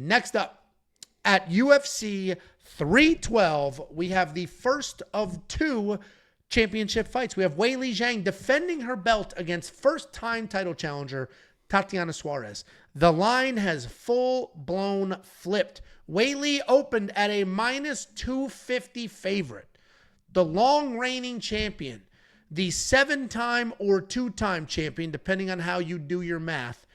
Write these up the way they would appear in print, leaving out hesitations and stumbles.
Next up, at UFC 312, we have the first of two championship fights. We have Weili Zhang defending her belt against first-time title challenger Tatiana Suarez. The line has full-blown flipped. Weili opened at a minus 250 favorite. The long-reigning champion, the 7-time or 2-time champion, depending on how you do your math,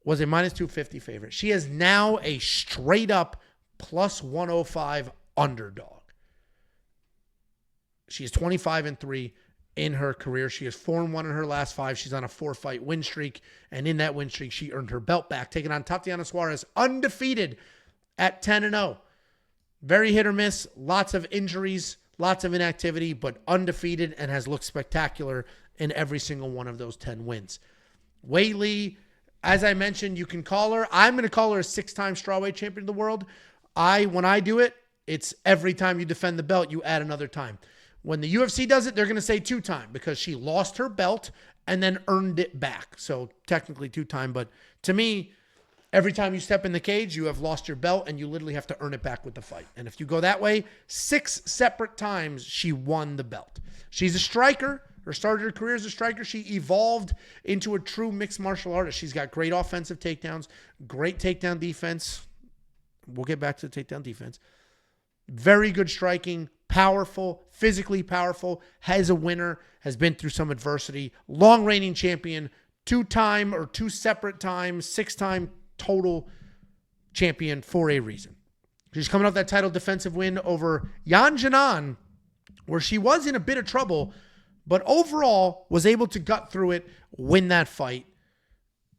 was a minus 250 favorite. She is now a straight-up plus 105 underdog. She is 25-3 in her career. She is 4-1 in her last 5. She's on a 4-fight win streak. And in that win streak, she earned her belt back, taking on Tatiana Suarez, undefeated at 10-0. Very hit or miss. Lots of injuries, lots of inactivity, but undefeated and has looked spectacular in every single one of those 10 wins. Weili, as I mentioned, you can call her. I'm going to call her a 6-time strawweight champion of the world. When I do it, it's every time you defend the belt, you add another time. When the UFC does it, they're going to say 2-time because she lost her belt and then earned it back. So technically 2-time. But to me, every time you step in the cage, you have lost your belt and you literally have to earn it back with the fight. And if you go that way, 6 separate times she won the belt. She's a striker. Her started her career as a striker. She evolved into a true mixed martial artist. She's got great offensive takedowns, great takedown defense. We'll get back to the takedown defense. Very good striking, powerful, physically powerful, has a winner, has been through some adversity, long reigning champion, 2-time or 2 separate times, 6-time total champion for a reason. She's coming off that title defensive win over Yan Jinan, where she was in a bit of trouble, but overall was able to gut through it, win that fight,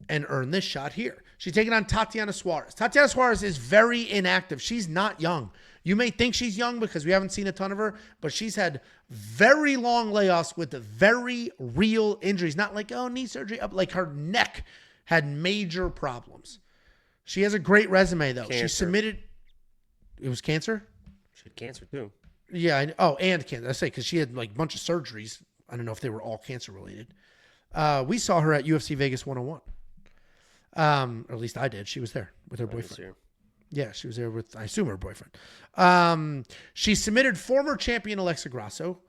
and earn this shot here. She's taking on Tatiana Suarez. Tatiana Suarez is very inactive. She's not young. You may think she's young because we haven't seen a ton of her, but she's had very long layoffs with very real injuries. Not like, knee surgery. Like her neck had major problems. She has a great resume, though. Cancer. She submitted. It was cancer? She had cancer, too. Yeah. And cancer. I say, because she had like a bunch of surgeries. I don't know if they were all cancer related. We saw her at UFC Vegas 101. Or at least I did. She was there with her boyfriend. Yeah, she was there with, I assume, her boyfriend. She submitted former champion Alexa Grasso,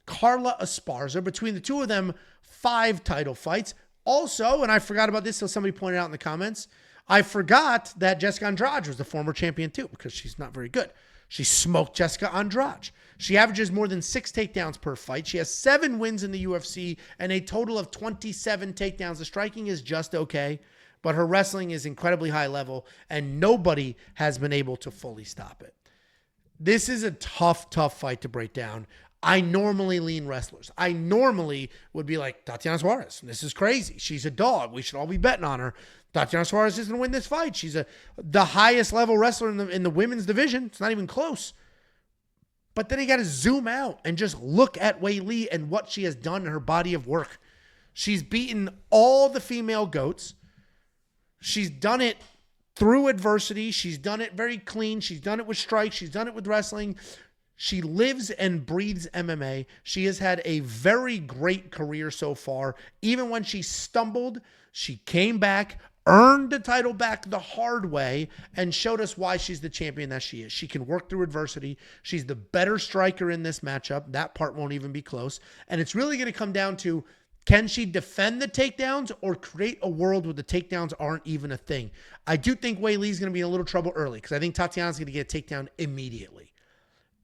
Carla Esparza. Between the two of them, 5 title fights. Also, and I forgot about this till somebody pointed out in the comments, I forgot that Jessica Andrade was the former champion too because she's not very good. She smoked Jessica Andrade. She averages more than 6 takedowns per fight. She has 7 wins in the UFC and a total of 27 takedowns. The striking is just okay, but her wrestling is incredibly high level, and nobody has been able to fully stop it. This is a tough fight to break down. I normally lean wrestlers. I normally would be like, Tatiana Suarez, this is crazy. She's a dog. We should all be betting on her. Tatiana Suarez is going to win this fight. She's the highest level wrestler in the women's division. It's not even close. But then you got to zoom out and just look at Weili and what she has done in her body of work. She's beaten all the female GOATs. She's done it through adversity. She's done it very clean. She's done it with strikes. She's done it with wrestling. She lives and breathes MMA. She has had a very great career so far. Even when she stumbled, she came back, earned the title back the hard way, and showed us why she's the champion that she is. She can work through adversity. She's the better striker in this matchup. That part won't even be close. And it's really going to come down to, can she defend the takedowns or create a world where the takedowns aren't even a thing? I do think Weili's going to be in a little trouble early because I think Tatiana's going to get a takedown immediately.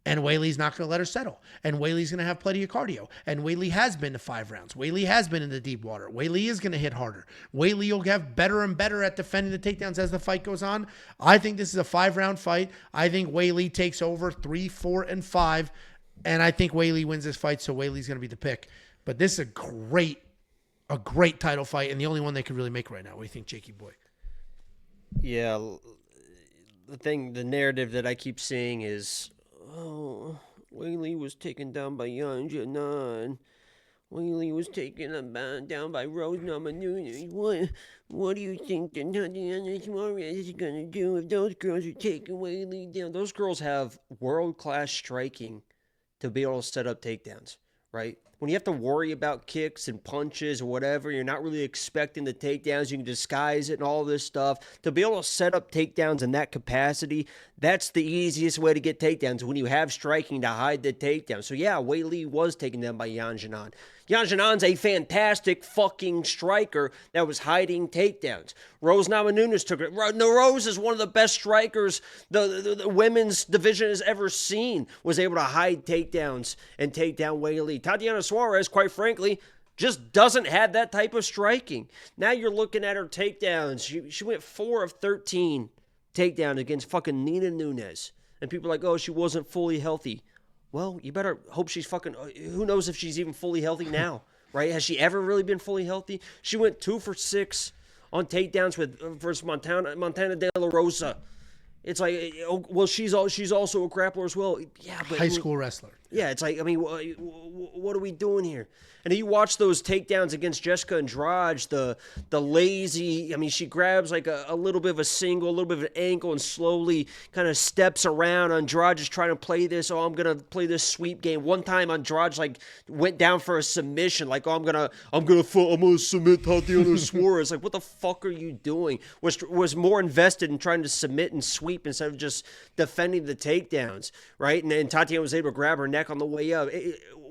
And Weili's not going to let her settle. And Weili's going to have plenty of cardio. And Weili has been to 5 rounds. Weili has been in the deep water. Weili is going to hit harder. Weili will get better and better at defending the takedowns as the fight goes on. I think this is a 5-round fight. I think Weili takes over 3, 4, and 5. And I think Weili wins this fight, so Weili's going to be the pick. But this is a great title fight, and the only one they could really make right now. What do you think, Jakey boy? Yeah, the narrative that I keep seeing is, Weili was taken down by Yan Jinan. Weili was taken down by Rose Namajunas. What do you think that Tatiana Suarez is going to do if those girls are taking Weili down? Those girls have world-class striking to be able to set up takedowns. right? When you have to worry about kicks and punches or whatever, you're not really expecting the takedowns. You can disguise it and all this stuff. To be able to set up takedowns in that capacity, that's the easiest way to get takedowns when you have striking to hide the takedown. So yeah, Weili was taken down by Yan Xiaonan. Yan Xiaonan's a fantastic fucking striker that was hiding takedowns. Rose Namajunas took it. Rose is one of the best strikers the women's division has ever seen. Was able to hide takedowns and take down Weili. Tatiana Suarez, quite frankly, just doesn't have that type of striking. Now you're looking at her takedowns. She went 4 of 13 takedowns against fucking Nina Nunes. And people are like, oh, she wasn't fully healthy. Well, you better hope she's fucking... Who knows if she's even fully healthy now, right? Has she ever really been fully healthy? She went 2 for 6 on takedowns versus Montana De La Rosa. It's like, well, she's also a grappler as well. Yeah, but high school wrestler. Yeah, it's like, I mean, what are we doing here? And you watch those takedowns against Jessica Andrade, the lazy, I mean, she grabs like a little bit of a single, a little bit of an ankle, and slowly kind of steps around. Andrade is trying to play this, oh, I'm going to play this sweep game. One time Andrade like went down for a submission, like, oh, I'm going to submit Tatiana Suarez. Like, what the fuck are you doing? Was more invested in trying to submit and sweep instead of just defending the takedowns, right? And then Tatiana was able to grab her neck on the way up.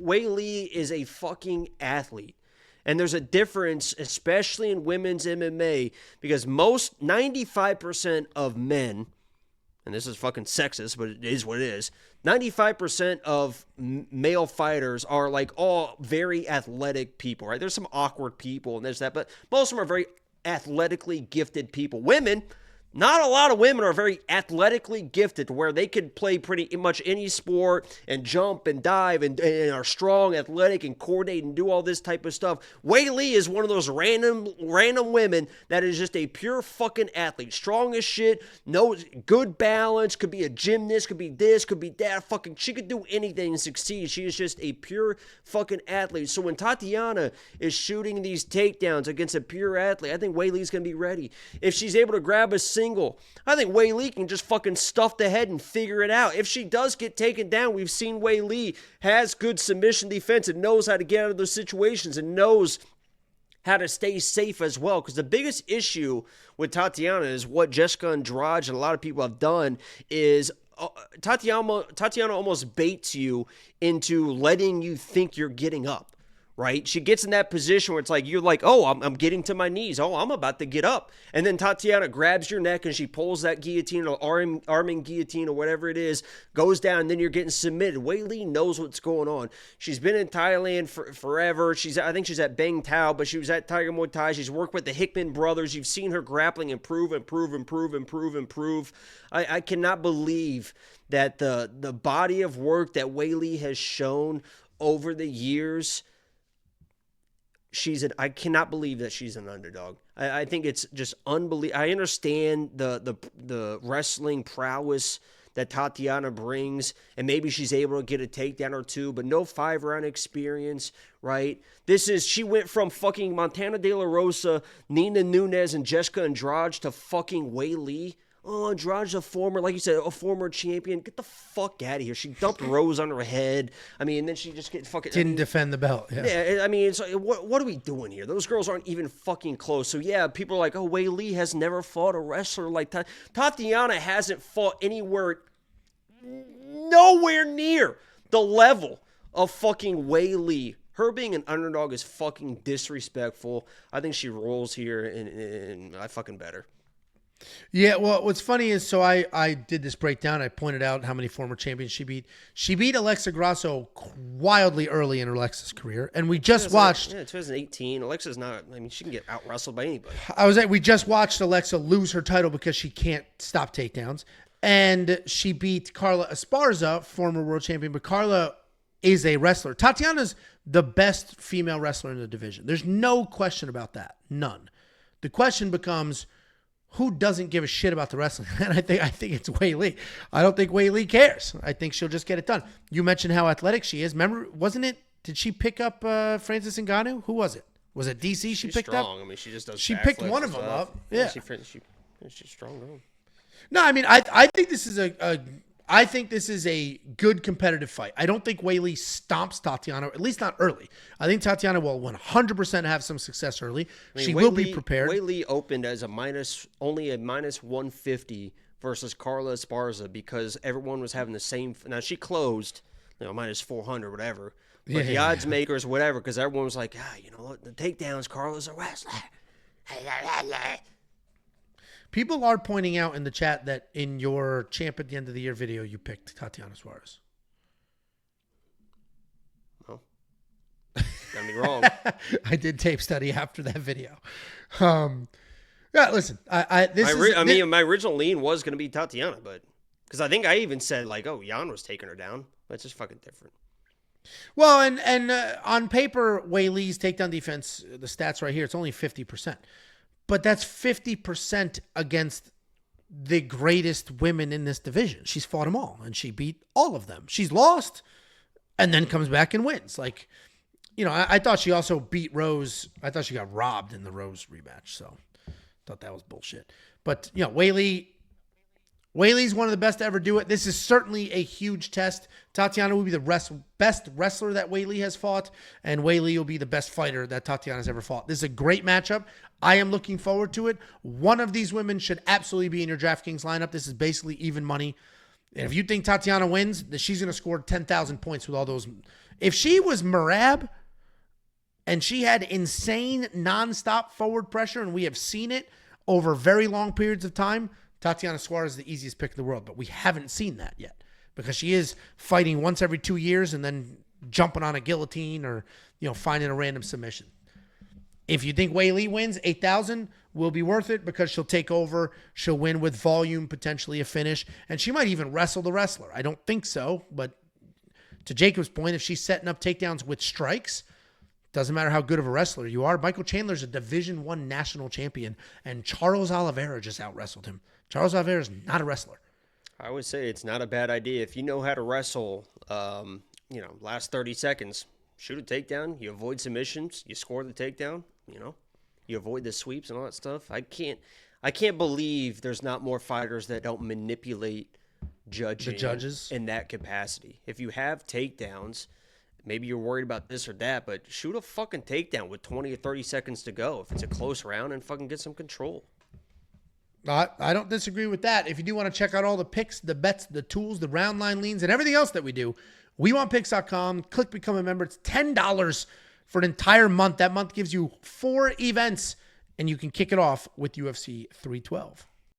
Weili is a fucking athlete. And there's a difference, especially in women's MMA, because 95% of men, and this is fucking sexist, but it is what it is, 95% of male fighters are like all very athletic people, right? There's some awkward people and there's that, but most of them are very athletically gifted people. Women, not a lot of women are very athletically gifted to where they could play pretty much any sport and jump and dive and are strong, athletic, and coordinate and do all this type of stuff. Weili is one of those random women that is just a pure fucking athlete. Strong as shit, knows good balance, could be a gymnast, could be this, could be that. Fucking, she could do anything and succeed. She is just a pure fucking athlete. So when Tatiana is shooting these takedowns against a pure athlete, I think Weili's going to be ready. If she's able to grab a single, I think Weili can just fucking stuff the head and figure it out. If she does get taken down, we've seen Weili has good submission defense and knows how to get out of those situations and knows how to stay safe as well. Because the biggest issue with Tatiana is what Jessica Andrade and a lot of people have done is Tatiana almost baits you into letting you think you're getting up. Right? She gets in that position where it's like, you're like, oh, I'm getting to my knees. Oh, I'm about to get up. And then Tatiana grabs your neck and she pulls that guillotine or arming guillotine or whatever it is, goes down, and then you're getting submitted. Weili knows what's going on. She's been in Thailand forever. I think she's at Bang Tao, but she was at Tiger Muay Thai. She's worked with the Hickman brothers. You've seen her grappling improve. I cannot believe that the body of work that Weili has shown over the years, I cannot believe that she's an underdog. I think it's just unbelievable. I understand the wrestling prowess that Tatiana brings, and maybe she's able to get a takedown or two, but no 5-round experience, right? She went from fucking Montana De La Rosa, Nina Nunes, and Jessica Andrade to fucking Weili. Oh, Andrade's a former, like you said, a former champion. Get the fuck out of here. She dumped Rose on her head. I mean, and then she just didn't defend the belt. Yeah, I mean, it's like, what are we doing here? Those girls aren't even fucking close. So yeah, people are like, oh, Weili has never fought a wrestler like that. Tatiana hasn't fought nowhere near the level of fucking Weili. Her being an underdog is fucking disrespectful. I think she rolls here, and I fucking bet her. Yeah, well, what's funny is, so I did this breakdown. I pointed out how many former champions she beat. She beat Alexa Grasso wildly early in Alexa's career, and we just watched. Yeah, 2018. Alexa's not. I mean, she can get out wrestled by anybody. We just watched Alexa lose her title because she can't stop takedowns, and she beat Carla Esparza, former world champion. But Carla is a wrestler. Tatiana's the best female wrestler in the division. There's no question about that. None. The question becomes, who doesn't give a shit about the wrestling? And I think it's Weili. I don't think Weili cares. I think she'll just get it done. You mentioned how athletic she is. Remember, wasn't it? Did she pick up Francis Ngannou? Who was it? Was it DC she picked strong. up? I mean, she just does. She picked one of them up. Yeah, she's strong. Girl. No, I mean, I think this is I think this is a good competitive fight. I don't think Weili stomps Tatiana, at least not early. I think Tatiana will 100% have some success early. She will be prepared. Weili opened as only a minus 150 versus Carla Esparza because everyone was having the same. Now she closed, minus 400, whatever. But the odds makers, whatever, because everyone was like, the takedowns, Carla's a wrestler. People are pointing out in the chat that in your champ at the end of the year video, you picked Tatiana Suarez. Oh, got me wrong. I did tape study after that video. Yeah, listen, my original lean was going to be Tatiana, but because I think I even said Jan was taking her down. That's just fucking different. Well, and on paper, Weili's takedown defense, the stats right here, it's only 50%. But that's 50% against the greatest women in this division. She's fought them all, and she beat all of them. She's lost and then comes back and wins. I thought she also beat Rose. I thought she got robbed in the Rose rematch, so I thought that was bullshit. But, Weili's one of the best to ever do it. This is certainly a huge test. Tatiana will be the best wrestler that Weili has fought, and Weili will be the best fighter that Tatiana's ever fought. This is a great matchup. I am looking forward to it. One of these women should absolutely be in your DraftKings lineup. This is basically even money. And if you think Tatiana wins, that she's going to score 10,000 points with all those. If she was Merab and she had insane nonstop forward pressure, and we have seen it over very long periods of time, Tatiana Suarez is the easiest pick in the world, but we haven't seen that yet because she is fighting once every 2 years and then jumping on a guillotine or, finding a random submission. If you think Weili wins, 8,000 will be worth it because she'll take over. She'll win with volume, potentially a finish, and she might even wrestle the wrestler. I don't think so, but to Jacob's point, if she's setting up takedowns with strikes, doesn't matter how good of a wrestler you are. Michael Chandler's a Division I national champion, and Charles Oliveira just out-wrestled him. Charles Oliveira is not a wrestler. I would say it's not a bad idea. If you know how to wrestle, last 30 seconds, shoot a takedown. You avoid submissions. You score the takedown. You avoid the sweeps and all that stuff. I can't believe there's not more fighters that don't manipulate judging the judges in that capacity. If you have takedowns, maybe you're worried about this or that, but shoot a fucking takedown with 20 or 30 seconds to go. If it's a close round, and fucking get some control. I don't disagree with that. If you do want to check out all the picks, the bets, the tools, the round line leans, and everything else that we do, WeWantPicks.com. Click Become a Member. It's $10 for an entire month. That month gives you 4 events, and you can kick it off with UFC 312.